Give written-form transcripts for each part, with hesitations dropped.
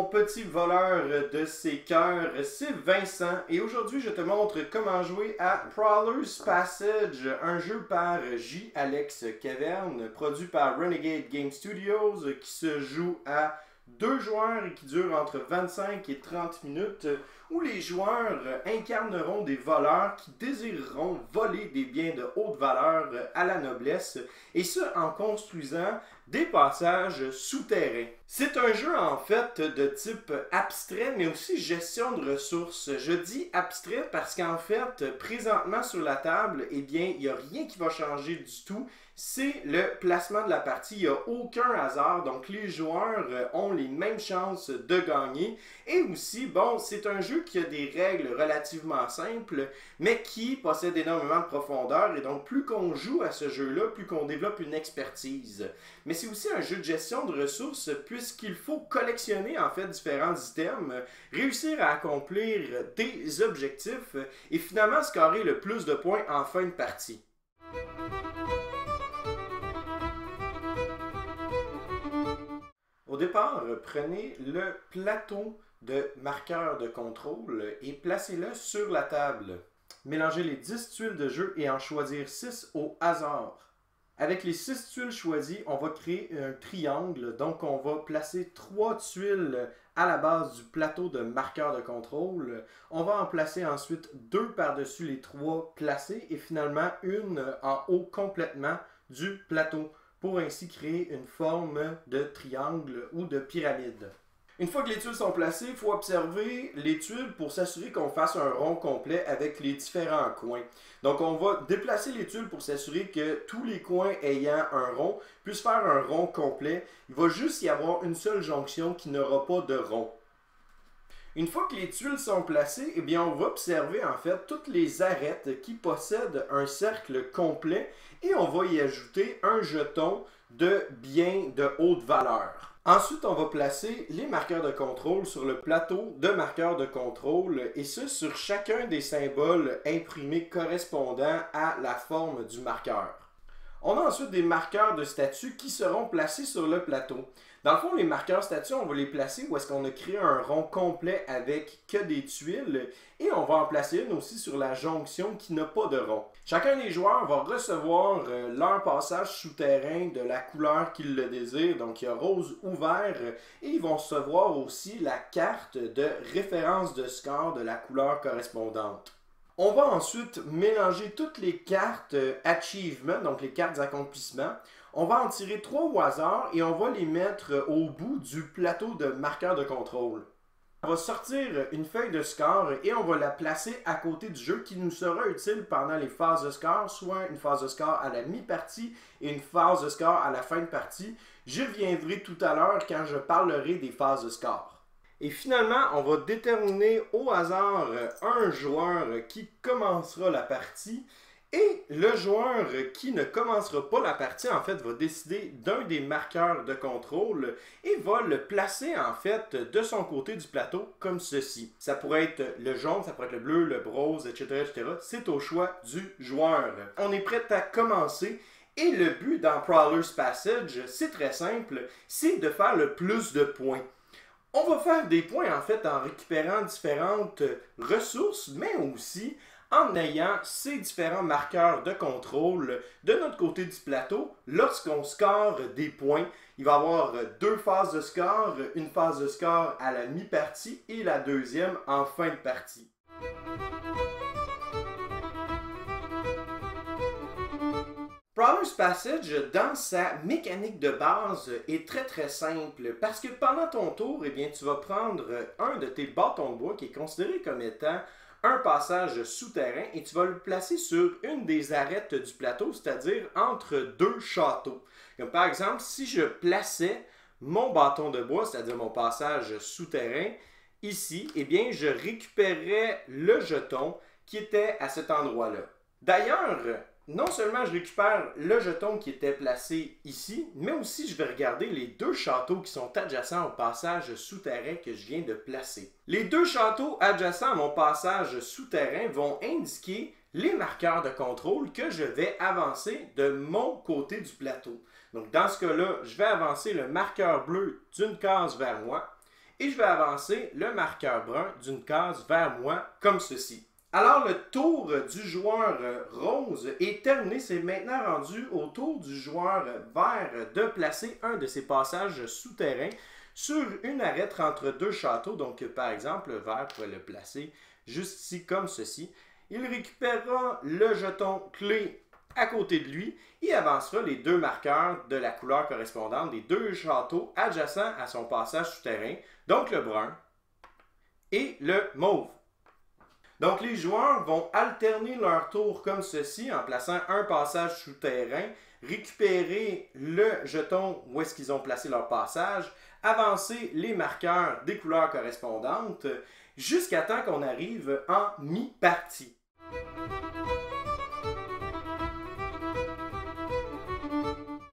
mon petit voleur de ces cœurs, c'est Vincent et aujourd'hui je te montre comment jouer à Prowler's Passage, un jeu par J. Alex Caverne, produit par Renegade Game Studios, qui se joue à 2 joueurs et qui dure entre 25 et 30 minutes, où les joueurs incarneront des voleurs qui désireront voler des biens de haute valeur à la noblesse, et ce en construisant des passages souterrains. C'est un jeu en fait de type abstrait mais aussi gestion de ressources. Je dis abstrait parce qu'en fait, présentement sur la table, eh bien, il n'y a rien qui va changer du tout. C'est le placement de la partie. Il n'y a aucun hasard, donc les joueurs ont les mêmes chances de gagner. Et aussi, bon, c'est un jeu qui a des règles relativement simples, mais qui possède énormément de profondeur. Et donc, plus qu'on joue à ce jeu-là, plus qu'on développe une expertise. Mais c'est aussi un jeu de gestion de ressources, puisqu'il faut collectionner en fait différents items, réussir à accomplir des objectifs et finalement scorer le plus de points en fin de partie. Au départ, prenez le plateau de marqueur de contrôle et placez-le sur la table. Mélangez les 10 tuiles de jeu et en choisir 6 au hasard. Avec les 6 tuiles choisies, on va créer un triangle. Donc, on va placer 3 tuiles à la base du plateau de marqueur de contrôle. On va en placer ensuite 2 par-dessus les 3 placés et finalement une en haut complètement du plateau, pour ainsi créer une forme de triangle ou de pyramide. Une fois que les tuiles sont placées, il faut observer les tuiles pour s'assurer qu'on fasse un rond complet avec les différents coins. Donc on va déplacer les tuiles pour s'assurer que tous les coins ayant un rond puissent faire un rond complet. Il va juste y avoir une seule jonction qui n'aura pas de rond. Une fois que les tuiles sont placées, eh bien on va observer en fait toutes les arêtes qui possèdent un cercle complet et on va y ajouter un jeton de biens de haute valeur. Ensuite, on va placer les marqueurs de contrôle sur le plateau de marqueurs de contrôle et ce sur chacun des symboles imprimés correspondant à la forme du marqueur. On a ensuite des marqueurs de statue qui seront placés sur le plateau. Dans le fond, les marqueurs statues, on va les placer où est-ce qu'on a créé un rond complet avec que des tuiles et on va en placer une aussi sur la jonction qui n'a pas de rond. Chacun des joueurs va recevoir leur passage souterrain de la couleur qu'ils le désirent, donc il y a rose ou vert, et ils vont recevoir aussi la carte de référence de score de la couleur correspondante. On va ensuite mélanger toutes les cartes Achievement, donc les cartes d'accomplissement. On va en tirer 3 au hasard et on va les mettre au bout du plateau de marqueur de contrôle. On va sortir une feuille de score et on va la placer à côté du jeu qui nous sera utile pendant les phases de score, soit une phase de score à la mi-partie et une phase de score à la fin de partie. J'y reviendrai tout à l'heure quand je parlerai des phases de score. Et finalement, on va déterminer au hasard un joueur qui commencera la partie. Et le joueur qui ne commencera pas la partie, en fait, va décider d'un des marqueurs de contrôle et va le placer, en fait, de son côté du plateau, comme ceci. Ça pourrait être le jaune, ça pourrait être le bleu, le rose, etc., etc. C'est au choix du joueur. On est prêt à commencer. Et le but dans Prowler's Passage, c'est très simple, c'est de faire le plus de points. On va faire des points en fait en récupérant différentes ressources, mais aussi en ayant ces différents marqueurs de contrôle de notre côté du plateau. Lorsqu'on score des points, il va y avoir 2 phases de score, une phase de score à la mi-partie et la deuxième en fin de partie. Prowler's Passage, dans sa mécanique de base, est très simple parce que pendant ton tour, eh bien, tu vas prendre un de tes bâtons de bois qui est considéré comme étant un passage souterrain et tu vas le placer sur une des arêtes du plateau, c'est-à-dire entre 2 châteaux. Comme par exemple, si je plaçais mon bâton de bois, c'est-à-dire mon passage souterrain, ici, eh bien, je récupérerais le jeton qui était à cet endroit-là. D'ailleurs, non seulement je récupère le jeton qui était placé ici, mais aussi je vais regarder les 2 châteaux qui sont adjacents au passage souterrain que je viens de placer. Les 2 châteaux adjacents à mon passage souterrain vont indiquer les marqueurs de contrôle que je vais avancer de mon côté du plateau. Donc dans ce cas-là, je vais avancer le marqueur bleu d'une case vers moi et je vais avancer le marqueur brun d'une case vers moi comme ceci. Alors le tour du joueur rose est terminé, c'est maintenant rendu au tour du joueur vert de placer un de ses passages souterrains sur une arête entre deux châteaux. Donc par exemple, le vert pourrait le placer juste ici comme ceci. Il récupérera le jeton clé à côté de lui et avancera les deux marqueurs de la couleur correspondante des deux châteaux adjacents à son passage souterrain, donc le brun et le mauve. Donc les joueurs vont alterner leur tour comme ceci en plaçant un passage souterrain, récupérer le jeton où est-ce qu'ils ont placé leur passage, avancer les marqueurs des couleurs correspondantes jusqu'à temps qu'on arrive en mi-partie.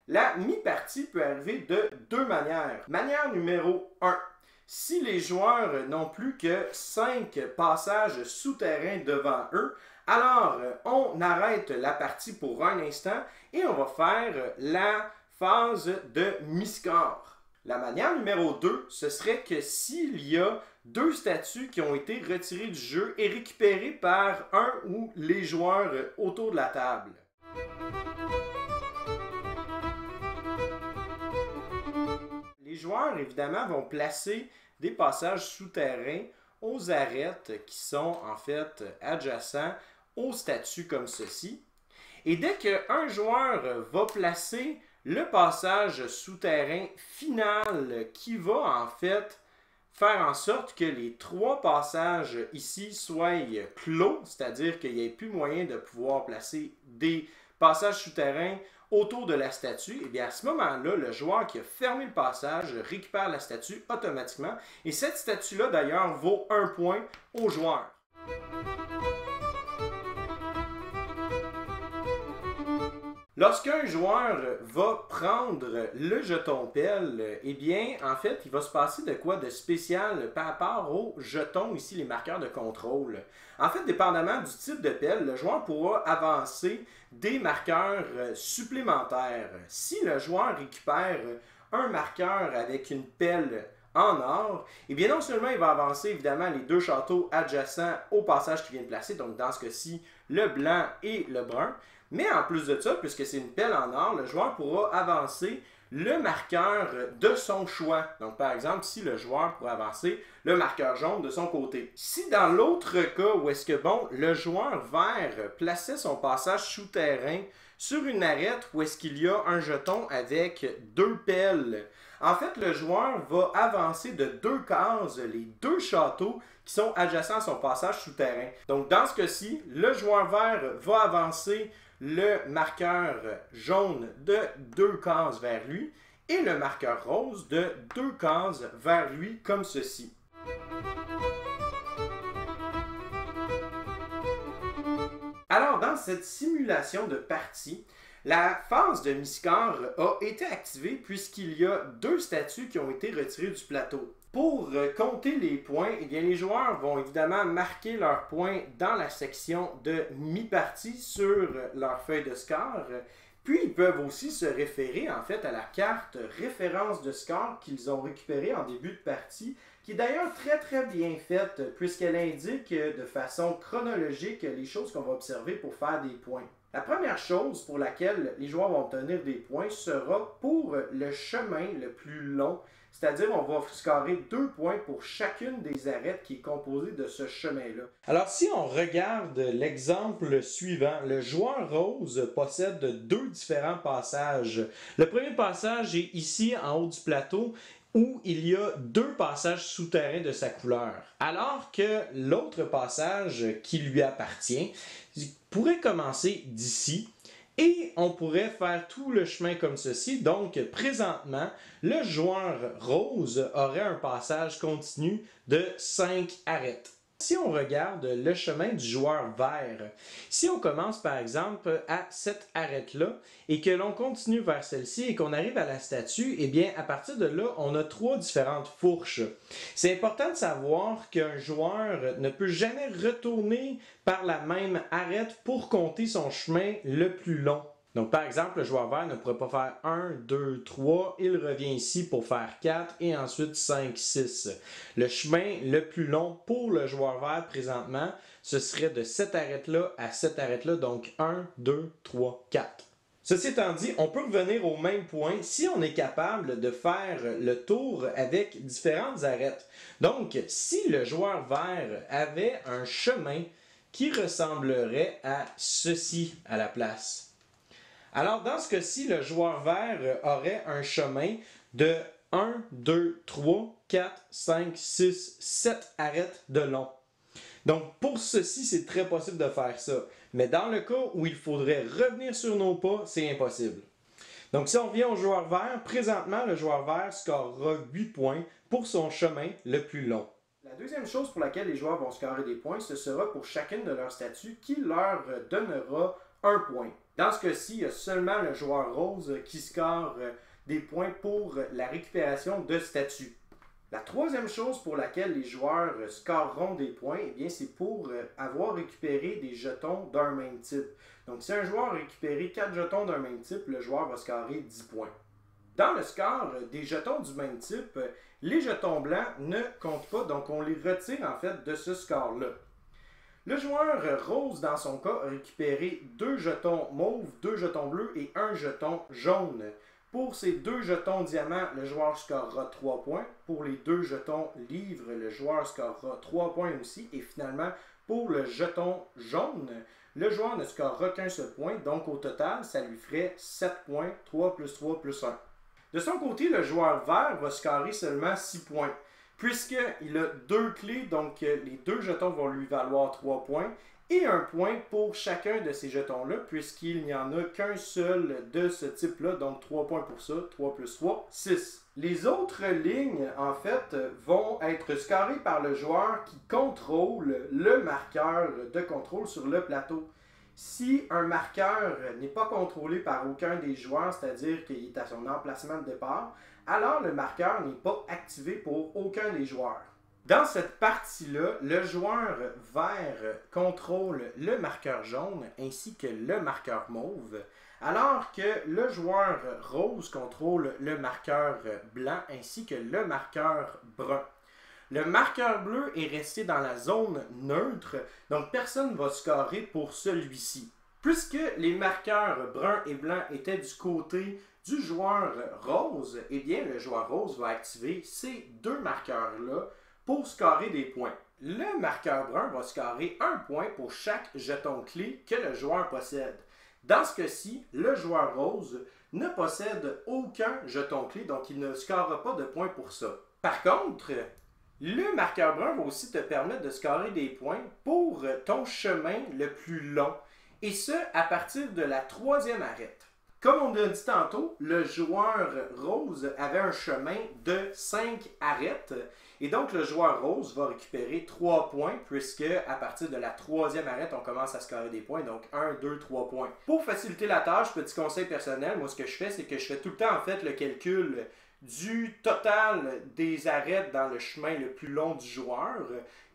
La mi-partie peut arriver de deux manières. Manière numéro 1. Si les joueurs n'ont plus que 5 passages souterrains devant eux, alors on arrête la partie pour un instant et on va faire la phase de mi-score. La manière numéro 2, ce serait que s'il y a deux statues qui ont été retirées du jeu et récupérées par un ou les joueurs autour de la table. Les joueurs, évidemment, vont placer des passages souterrains aux arêtes qui sont en fait adjacents aux statues comme ceci. Et dès qu'un joueur va placer le passage souterrain final qui va en fait faire en sorte que les trois passages ici soient clos, c'est-à-dire qu'il n'y ait plus moyen de pouvoir placer des passages souterrains autour de la statue, et bien à ce moment-là, le joueur qui a fermé le passage récupère la statue automatiquement. Et cette statue-là, d'ailleurs, vaut 1 point au joueur. Lorsqu'un joueur va prendre le jeton pelle, eh bien, en fait, il va se passer de quoi de spécial par rapport aux jetons, ici, les marqueurs de contrôle. En fait, dépendamment du type de pelle, le joueur pourra avancer des marqueurs supplémentaires. Si le joueur récupère un marqueur avec une pelle en or, eh bien non seulement il va avancer évidemment les deux châteaux adjacents au passage qu'il vient de placer, donc dans ce cas-ci, le blanc et le brun, mais en plus de ça, puisque c'est une pelle en or, le joueur pourra avancer le marqueur de son choix. Donc par exemple, si le joueur pourrait avancer le marqueur jaune de son côté. Si dans l'autre cas où est-ce que le joueur vert plaçait son passage souterrain sur une arête où est-ce qu'il y a un jeton avec deux pelles, en fait le joueur va avancer de 2 cases les deux châteaux qui sont adjacents à son passage souterrain. Donc dans ce cas-ci, le joueur vert va avancer le marqueur jaune de 2 cases vers lui et le marqueur rose de 2 cases vers lui comme ceci. Alors dans cette simulation de partie, la phase de mi-score a été activée puisqu'il y a deux statues qui ont été retirées du plateau. Pour compter les points, eh bien, les joueurs vont évidemment marquer leurs points dans la section de mi-partie sur leur feuille de score. Puis ils peuvent aussi se référer en fait à la carte référence de score qu'ils ont récupérée en début de partie, qui est d'ailleurs très bien faite puisqu'elle indique de façon chronologique les choses qu'on va observer pour faire des points. La première chose pour laquelle les joueurs vont obtenir des points sera pour le chemin le plus long, c'est-à-dire on va scorer 2 points pour chacune des arêtes qui est composée de ce chemin-là. Alors si on regarde l'exemple suivant, le joueur rose possède 2 différents passages. Le premier passage est ici en haut du plateau où il y a 2 passages souterrains de sa couleur, alors que l'autre passage qui lui appartient pourrait commencer d'ici et on pourrait faire tout le chemin comme ceci. Donc présentement, le joueur rose aurait un passage continu de 5 arêtes. Si on regarde le chemin du joueur vert, si on commence par exemple à cette arête-là et que l'on continue vers celle-ci et qu'on arrive à la statue, eh bien à partir de là, on a 3 différentes fourches. C'est important de savoir qu'un joueur ne peut jamais retourner par la même arête pour compter son chemin le plus long. Donc par exemple, le joueur vert ne pourrait pas faire 1, 2, 3, il revient ici pour faire 4 et ensuite 5, 6. Le chemin le plus long pour le joueur vert présentement, ce serait de cette arête-là à cette arête-là, donc 1, 2, 3, 4. Ceci étant dit, on peut revenir au même point si on est capable de faire le tour avec différentes arêtes. Donc, si le joueur vert avait un chemin qui ressemblerait à ceci à la place. Alors, dans ce cas-ci, le joueur vert aurait un chemin de 1, 2, 3, 4, 5, 6, 7 arêtes de long. Donc, pour ceci, c'est très possible de faire ça. Mais dans le cas où il faudrait revenir sur nos pas, c'est impossible. Donc, si on revient au joueur vert, présentement, le joueur vert scorera 8 points pour son chemin le plus long. La deuxième chose pour laquelle les joueurs vont scorer des points, ce sera pour chacune de leurs statuts qui leur donnera un point. Dans ce cas-ci, il y a seulement le joueur rose qui score des points pour la récupération de statuts. La troisième chose pour laquelle les joueurs scoreront des points, eh bien, c'est pour avoir récupéré des jetons d'un même type. Donc, si un joueur a récupéré 4 jetons d'un même type, le joueur va scorer 10 points. Dans le score des jetons du même type, les jetons blancs ne comptent pas, donc on les retire en fait de ce score-là. Le joueur rose, dans son cas, a récupéré 2 jetons mauves, 2 jetons bleus et 1 jeton jaune. Pour ces 2 jetons diamants, le joueur scorera 3 points. Pour les 2 jetons livres, le joueur scorera 3 points aussi. Et finalement, pour le jeton jaune, le joueur ne scorera qu'un seul point. Donc au total, ça lui ferait 7 points, 3 plus 3 plus 1. De son côté, le joueur vert va scorer seulement 6 points. Puisqu'il a 2 clés, donc les 2 jetons vont lui valoir 3 points. Et un point pour chacun de ces jetons-là, puisqu'il n'y en a qu'un seul de ce type-là, donc 3 points pour ça, 3 plus 3, 6. Les autres lignes, en fait, vont être scorées par le joueur qui contrôle le marqueur de contrôle sur le plateau. Si un marqueur n'est pas contrôlé par aucun des joueurs, c'est-à-dire qu'il est à son emplacement de départ, alors le marqueur n'est pas activé pour aucun des joueurs. Dans cette partie-là, le joueur vert contrôle le marqueur jaune ainsi que le marqueur mauve, alors que le joueur rose contrôle le marqueur blanc ainsi que le marqueur brun. Le marqueur bleu est resté dans la zone neutre, donc personne ne va scorer pour celui-ci. Puisque les marqueurs brun et blanc étaient du côté du joueur rose, eh bien le joueur rose va activer ces 2 marqueurs-là pour scorer des points. Le marqueur brun va scorer 1 point pour chaque jeton clé que le joueur possède. Dans ce cas-ci, le joueur rose ne possède aucun jeton clé, donc il ne scorera pas de points pour ça. Par contre, le marqueur brun va aussi te permettre de scorer des points pour ton chemin le plus long, et ce, à partir de la 3e arête. Comme on l'a dit tantôt, le joueur rose avait un chemin de 5 arêtes, et donc le joueur rose va récupérer 3 points, puisque à partir de la 3e arête, on commence à scorer des points, donc 1, 2, 3 points. Pour faciliter la tâche, petit conseil personnel, moi ce que je fais, c'est que je fais tout le temps en fait le calcul du total des arêtes dans le chemin le plus long du joueur,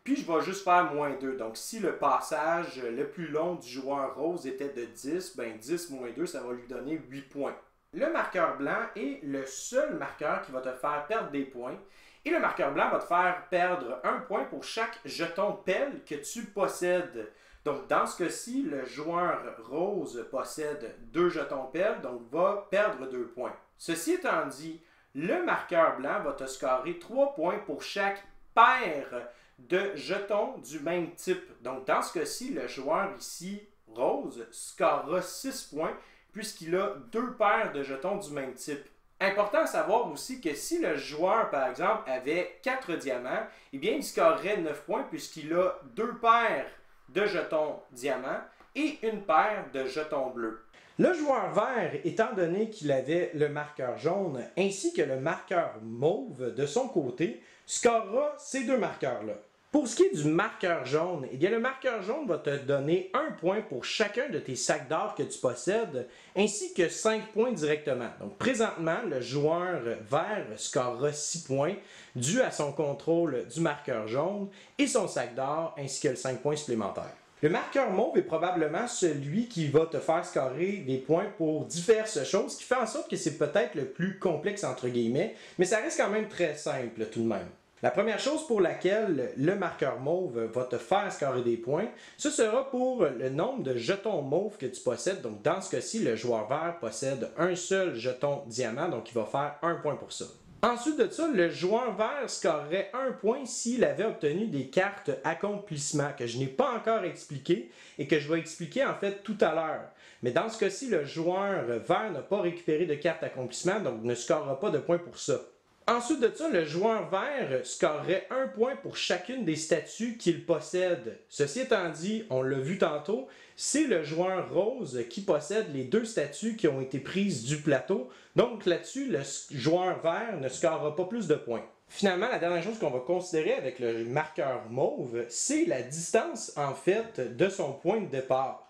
puis je vais juste faire moins 2. Donc si le passage le plus long du joueur rose était de 10, ben 10 moins 2, ça va lui donner 8 points. Le marqueur blanc est le seul marqueur qui va te faire perdre des points, et le marqueur blanc va te faire perdre 1 point pour chaque jeton pelle que tu possèdes. Donc dans ce cas-ci, le joueur rose possède 2 jetons pelle, donc va perdre 2 points. Ceci étant dit, le marqueur blanc va te scorer 3 points pour chaque paire de jetons du même type. Donc dans ce cas-ci, le joueur ici, rose, scorera 6 points puisqu'il a 2 paires de jetons du même type. Important à savoir aussi que si le joueur, par exemple, avait 4 diamants, eh bien il scorerait 9 points puisqu'il a 2 paires de jetons diamants et une paire de jetons bleus. Le joueur vert, étant donné qu'il avait le marqueur jaune ainsi que le marqueur mauve de son côté, scorera ces 2 marqueurs-là. Pour ce qui est du marqueur jaune, eh bien le marqueur jaune va te donner 1 point pour chacun de tes sacs d'or que tu possèdes, ainsi que 5 points directement. Donc présentement, le joueur vert scorera 6 points dû à son contrôle du marqueur jaune et son sac d'or, ainsi que le 5 points supplémentaires. Le marqueur mauve est probablement celui qui va te faire scorer des points pour diverses choses, ce qui fait en sorte que c'est peut-être le plus complexe entre guillemets, mais ça reste quand même très simple tout de même. La première chose pour laquelle le marqueur mauve va te faire scorer des points, ce sera pour le nombre de jetons mauves que tu possèdes. Donc dans ce cas-ci, le joueur vert possède un seul jeton diamant, donc il va faire 1 point pour ça. Ensuite de ça, le joueur vert scorerait 1 point s'il avait obtenu des cartes accomplissement que je n'ai pas encore expliqué et que je vais expliquer en fait tout à l'heure. Mais dans ce cas-ci, le joueur vert n'a pas récupéré de cartes accomplissement, donc ne scorera pas de points pour ça. Ensuite de ça, le joueur vert scorerait 1 point pour chacune des statues qu'il possède. Ceci étant dit, on l'a vu tantôt, c'est le joueur rose qui possède les 2 statues qui ont été prises du plateau. Donc là-dessus, le joueur vert ne scorera pas plus de points. Finalement, la dernière chose qu'on va considérer avec le marqueur mauve, c'est la distance en fait de son point de départ.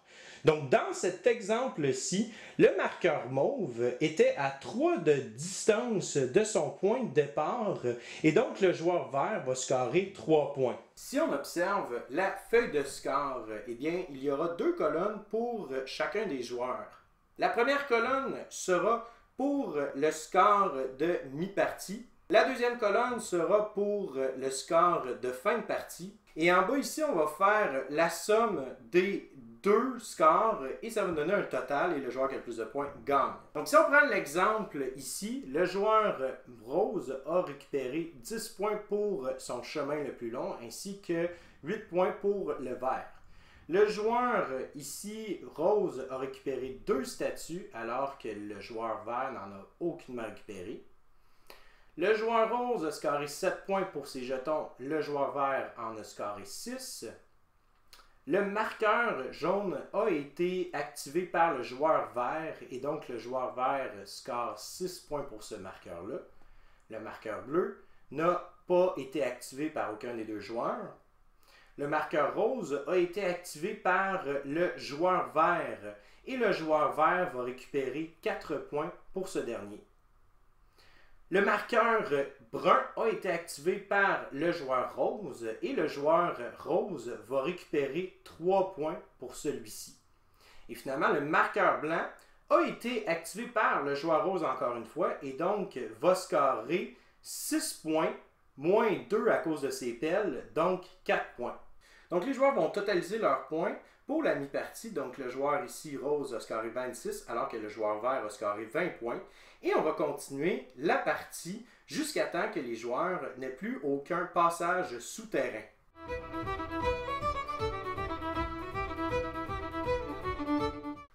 Donc, dans cet exemple-ci, le marqueur mauve était à 3 de distance de son point de départ et donc le joueur vert va scorer 3 points. Si on observe la feuille de score, eh bien, il y aura 2 colonnes pour chacun des joueurs. La première colonne sera pour le score de mi-partie. La deuxième colonne sera pour le score de fin de partie. Et en bas ici, on va faire la somme des 2 scores et ça va donner un total et le joueur qui a le plus de points gagne. Donc si on prend l'exemple ici, le joueur rose a récupéré 10 points pour son chemin le plus long ainsi que 8 points pour le vert. Le joueur ici, rose, a récupéré 2 statues alors que le joueur vert n'en a aucunement récupéré. Le joueur rose a scoré 7 points pour ses jetons, le joueur vert en a scoré 6. Le marqueur jaune a été activé par le joueur vert et donc le joueur vert score 6 points pour ce marqueur-là. Le marqueur bleu n'a pas été activé par aucun des 2 joueurs. Le marqueur rose a été activé par le joueur vert et le joueur vert va récupérer 4 points pour ce dernier. Le marqueur brun a été activé par le joueur rose et le joueur rose va récupérer 3 points pour celui-ci. Et finalement, le marqueur blanc a été activé par le joueur rose encore une fois et donc va scorer 6 points, moins 2 à cause de ses pelles, donc 4 points. Donc les joueurs vont totaliser leurs points pour la mi-partie. Donc le joueur ici, rose, a scoré 26 alors que le joueur vert a scoré 20 points. Et on va continuer la partie jusqu'à temps que les joueurs n'aient plus aucun passage souterrain.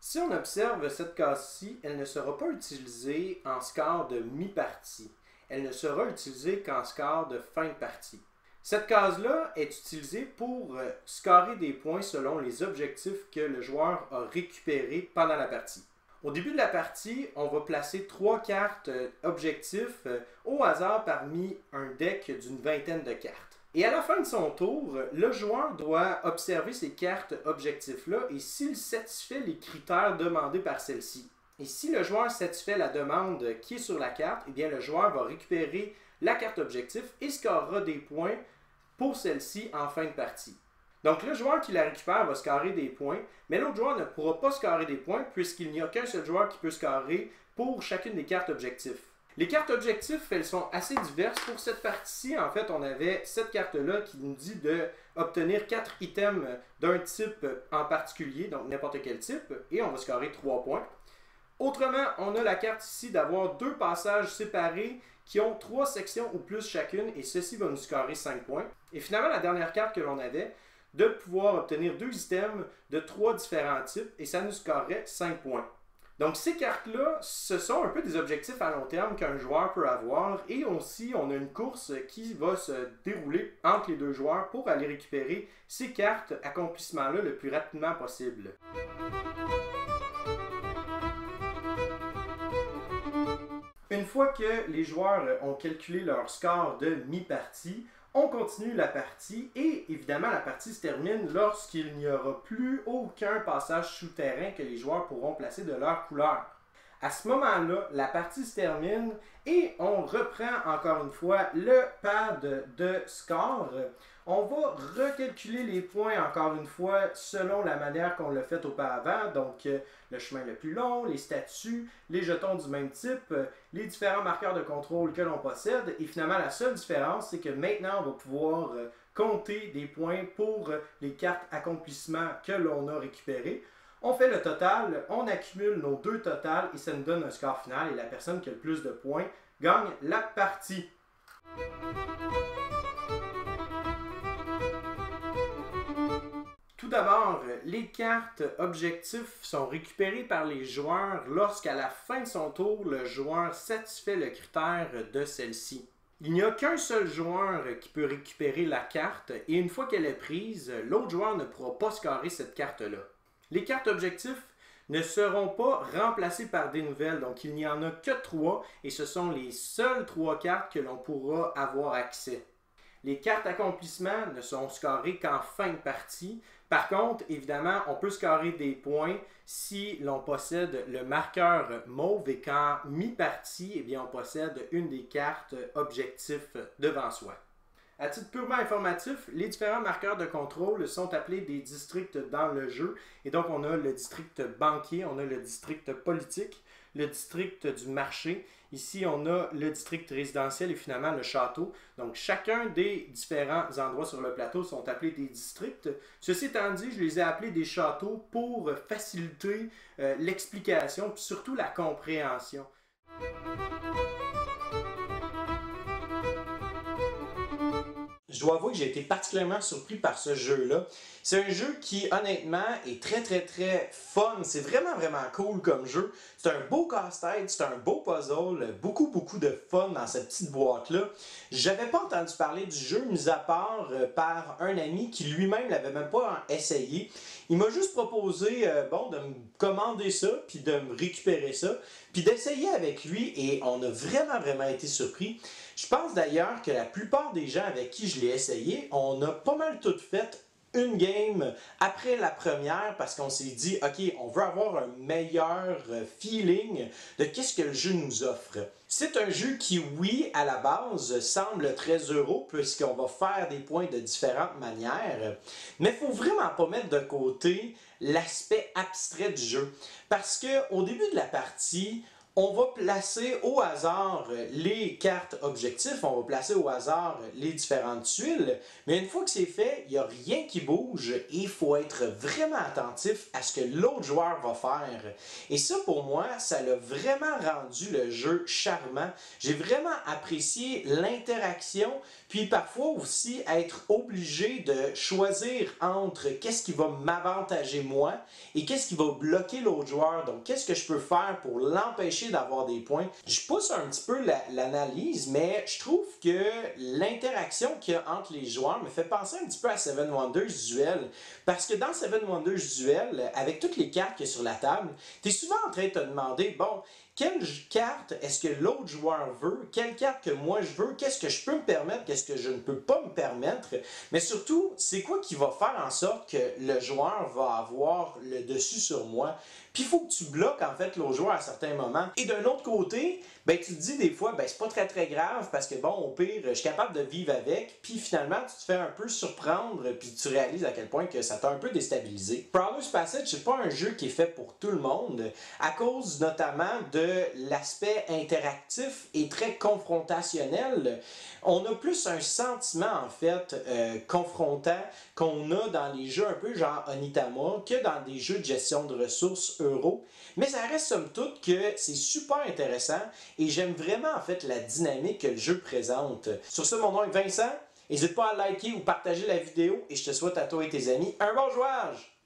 Si on observe cette case-ci, elle ne sera pas utilisée en score de mi-partie. Elle ne sera utilisée qu'en score de fin de partie. Cette case-là est utilisée pour scorer des points selon les objectifs que le joueur a récupérés pendant la partie. Au début de la partie, on va placer 3 cartes objectifs au hasard parmi un deck d'une vingtaine de cartes. Et à la fin de son tour, le joueur doit observer ces cartes objectifs-là et s'il satisfait les critères demandés par celle-ci. Et si le joueur satisfait la demande qui est sur la carte, eh bien le joueur va récupérer la carte objectif et scorera des points pour celle-ci en fin de partie. Donc le joueur qui la récupère va scorer des points, mais l'autre joueur ne pourra pas scorer des points puisqu'il n'y a qu'un seul joueur qui peut scorer pour chacune des cartes objectifs. Les cartes objectifs, elles sont assez diverses pour cette partie-ci. En fait, on avait cette carte-là qui nous dit d'obtenir 4 items d'un type en particulier, donc n'importe quel type, et on va scorer 3 points. Autrement, on a la carte ici d'avoir 2 passages séparés qui ont 3 sections ou plus chacune, et ceci va nous scorer 5 points. Et finalement, la dernière carte que l'on avait, de pouvoir obtenir 2 items de 3 différents types, et ça nous scorerait 5 points. Donc ces cartes-là, ce sont un peu des objectifs à long terme qu'un joueur peut avoir, et aussi on a une course qui va se dérouler entre les 2 joueurs pour aller récupérer ces cartes accomplissements-là le plus rapidement possible. Une fois que les joueurs ont calculé leur score de mi-partie, on continue la partie et évidemment la partie se termine lorsqu'il n'y aura plus aucun passage souterrain que les joueurs pourront placer de leur couleur. À ce moment-là, la partie se termine et on reprend encore une fois le pad de score. On va recalculer les points encore une fois selon la manière qu'on l'a fait auparavant. Donc, le chemin le plus long, les statuts, les jetons du même type, les différents marqueurs de contrôle que l'on possède. Et finalement, la seule différence, c'est que maintenant, on va pouvoir compter des points pour les cartes accomplissements que l'on a récupérées. On fait le total, on accumule nos deux totals et ça nous donne un score final. Et la personne qui a le plus de points gagne la partie. Tout d'abord, les cartes objectifs sont récupérées par les joueurs lorsqu'à la fin de son tour, le joueur satisfait le critère de celle-ci. Il n'y a qu'un seul joueur qui peut récupérer la carte et une fois qu'elle est prise, l'autre joueur ne pourra pas scorer cette carte-là. Les cartes objectifs ne seront pas remplacées par des nouvelles, donc il n'y en a que 3 et ce sont les seules 3 cartes que l'on pourra avoir accès. Les cartes accomplissements ne sont scorées qu'en fin de partie. Par contre, évidemment, on peut scorer des points si l'on possède le marqueur mauve et qu'en mi-partie, eh bien, on possède une des cartes objectifs devant soi. À titre purement informatif, les différents marqueurs de contrôle sont appelés des districts dans le jeu. Et donc, on a le district banquier, on a le district politique, le district du marché. Ici, on a le district résidentiel et finalement le château. Donc, chacun des différents endroits sur le plateau sont appelés des districts. Ceci étant dit, je les ai appelés des châteaux pour faciliter l'explication et surtout la compréhension. Je dois avouer que j'ai été particulièrement surpris par ce jeu-là. C'est un jeu qui, honnêtement, est très fun. C'est vraiment cool comme jeu. C'est un beau casse-tête, c'est un beau puzzle, beaucoup de fun dans cette petite boîte-là. J'avais pas entendu parler du jeu, mis à part par un ami qui lui-même l'avait même pas essayé. Il m'a juste proposé de me commander ça, puis de me récupérer ça, puis d'essayer avec lui, et on a vraiment été surpris. Je pense d'ailleurs que la plupart des gens avec qui je l'ai essayé, on a pas mal tout fait une game après la première parce qu'on s'est dit, ok, on veut avoir un meilleur feeling de qu'est-ce que le jeu nous offre. C'est un jeu qui, oui, à la base, semble très euro puisqu'on va faire des points de différentes manières, mais il ne faut vraiment pas mettre de côté l'aspect abstrait du jeu parce qu'au début de la partie, on va placer au hasard les cartes objectifs, on va placer au hasard les différentes tuiles, mais une fois que c'est fait, il n'y a rien qui bouge et il faut être vraiment attentif à ce que l'autre joueur va faire. Et ça, pour moi, ça l'a vraiment rendu le jeu charmant. J'ai vraiment apprécié l'interaction, puis parfois aussi être obligé de choisir entre qu'est-ce qui va m'avantager moi et qu'est-ce qui va bloquer l'autre joueur. Donc, qu'est-ce que je peux faire pour l'empêcher d'avoir des points. Je pousse un petit peu l'analyse, mais je trouve que l'interaction qu'il y a entre les joueurs me fait penser un petit peu à Seven Wonders Duel. Parce que dans Seven Wonders Duel, avec toutes les cartes qu'il y a sur la table, tu es souvent en train de te demander, bon, quelle carte est-ce que l'autre joueur veut? Quelle carte que moi je veux? Qu'est-ce que je peux me permettre? Qu'est-ce que je ne peux pas me permettre? Mais surtout, c'est quoi qui va faire en sorte que le joueur va avoir le dessus sur moi? Puis il faut que tu bloques en fait l'autre joueur à certains moments. Et d'un autre côté, ben, tu te dis des fois, ben, c'est pas très grave parce que bon, au pire, je suis capable de vivre avec. Puis finalement, tu te fais un peu surprendre puis tu réalises à quel point que ça t'a un peu déstabilisé. Prowler's Passage, c'est pas un jeu qui est fait pour tout le monde à cause notamment de l'aspect interactif et très confrontationnel. On a plus un sentiment en fait confrontant qu'on a dans les jeux un peu genre Onitama que dans des jeux de gestion de ressources euro. Mais ça reste somme toute que c'est super intéressant et j'aime vraiment en fait la dynamique que le jeu présente. Sur ce, mon nom est Vincent. N'hésite pas à liker ou partager la vidéo et je te souhaite à toi et tes amis un bon jouage!